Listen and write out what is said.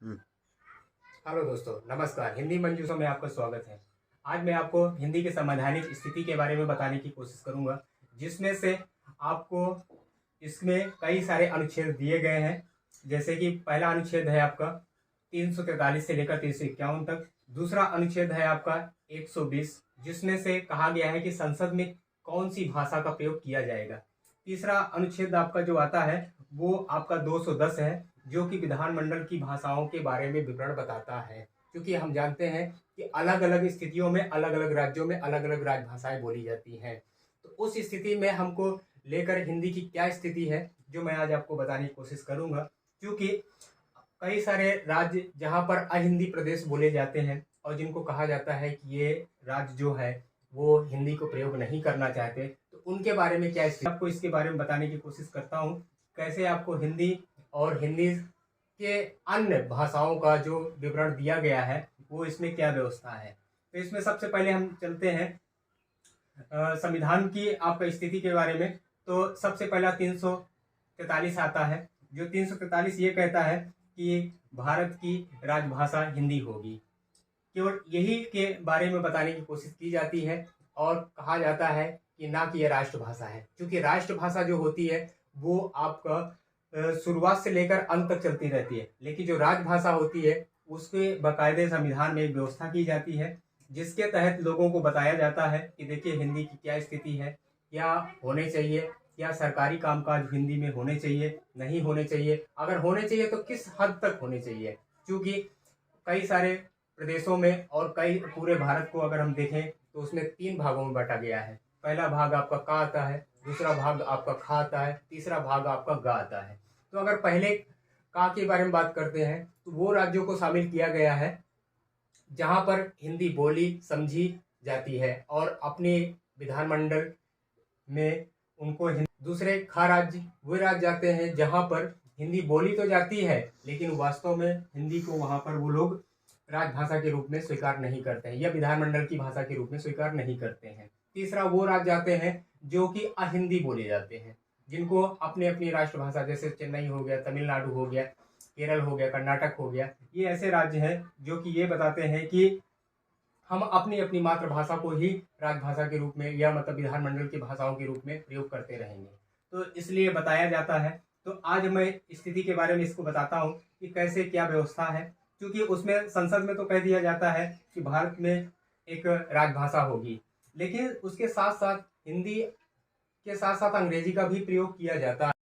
हम्म। Hello दोस्तों, नमस्कार। हिंदी मंजूसों में आपका स्वागत है। आज मैं आपको हिंदी की संवैधानिक स्थिति के बारे में बताने की कोशिश करूंगा, जिसमें से आपको इसमें कई सारे अनुच्छेद दिए गए हैं। जैसे कि पहला अनुच्छेद है आपका 343 से लेकर 351 तक। दूसरा अनुच्छेद है आपका 120, जिसमें से कहा गया है कि संसद में कौन सी भाषा का प्रयोग किया जाएगा। तीसरा अनुच्छेद आपका जो आता है वो आपका 210 है, जो कि विधानमंडल की भाषाओं के बारे में विवरण बताता है। क्योंकि हम जानते हैं कि अलग अलग स्थितियों में अलग अलग राज्यों में अलग अलग राजभाषाएं बोली जाती हैं। तो उस स्थिति में हमको लेकर हिंदी की क्या स्थिति है, जो मैं आज आपको बताने की कोशिश करूंगा। क्योंकि कई सारे राज्य जहां पर अहिंदी प्रदेश बोले जाते हैं और जिनको कहा जाता है कि ये राज्य जो है वो हिंदी को प्रयोग नहीं करना चाहते, तो उनके बारे में क्या स्थिति, आपको इसके बारे में बताने की कोशिश करता हूँ। कैसे आपको हिंदी और हिंदी के अन्य भाषाओं का जो विवरण दिया गया है वो इसमें क्या व्यवस्था है। तो इसमें सबसे पहले हम चलते हैं संविधान की आपका स्थिति के बारे में। तो सबसे पहला 343 आता है, जो 343 ये कहता है कि भारत की राजभाषा हिंदी होगी। केवल यही के बारे में बताने की कोशिश की जाती है और कहा जाता है कि ना कि यह राष्ट्रभाषा है, क्योंकि राष्ट्रभाषा जो होती है वो आपका शुरुआत से लेकर अंत तक चलती रहती है। लेकिन जो राजभाषा होती है उसके बाकायदे संविधान में एक व्यवस्था की जाती है, जिसके तहत लोगों को बताया जाता है कि देखिए हिंदी की क्या स्थिति है, क्या होने चाहिए, क्या सरकारी कामकाज हिंदी में होने चाहिए, नहीं होने चाहिए, अगर होने चाहिए तो किस हद तक होने चाहिए। क्योंकि कई सारे प्रदेशों में और कई पूरे भारत को अगर हम देखें तो उसमें 3 भागों में बांटा गया है। पहला भाग आपका का आता है, दूसरा भाग आपका खा आता है, तीसरा भाग आपका गा आता है। तो अगर पहले का के बारे में बात करते हैं तो वो राज्यों को शामिल किया गया है जहां पर हिंदी बोली समझी जाती है और अपने विधानमंडल में उनको दूसरे खा राज्य वे राज्य जाते हैं जहां पर हिंदी बोली तो जाती है लेकिन वास्तव में हिंदी को वहां पर वो लोग राजभाषा के रूप में स्वीकार नहीं करते हैं या विधानमंडल की भाषा के रूप में स्वीकार नहीं करते हैं। तीसरा वो राज्य आते हैं जो कि अहिंदी बोले जाते हैं, जिनको अपनी अपनी राष्ट्रभाषा, जैसे चेन्नई हो गया, तमिलनाडु हो गया, केरल हो गया, कर्नाटक हो गया, ये ऐसे राज्य हैं जो कि ये बताते हैं कि हम अपनी अपनी मातृभाषा को ही राजभाषा के रूप में या मतलब विधानमंडल की भाषाओं के रूप में प्रयोग करते रहेंगे। तो इसलिए बताया जाता है। तो आज मैं स्थिति के बारे में इसको बताता हूँ कि कैसे क्या व्यवस्था है। क्योंकि उसमें संसद में तो कह दिया जाता है कि भारत में एक राजभाषा होगी, लेकिन उसके साथ साथ हिंदी के साथ साथ अंग्रेजी का भी प्रयोग किया जाता है।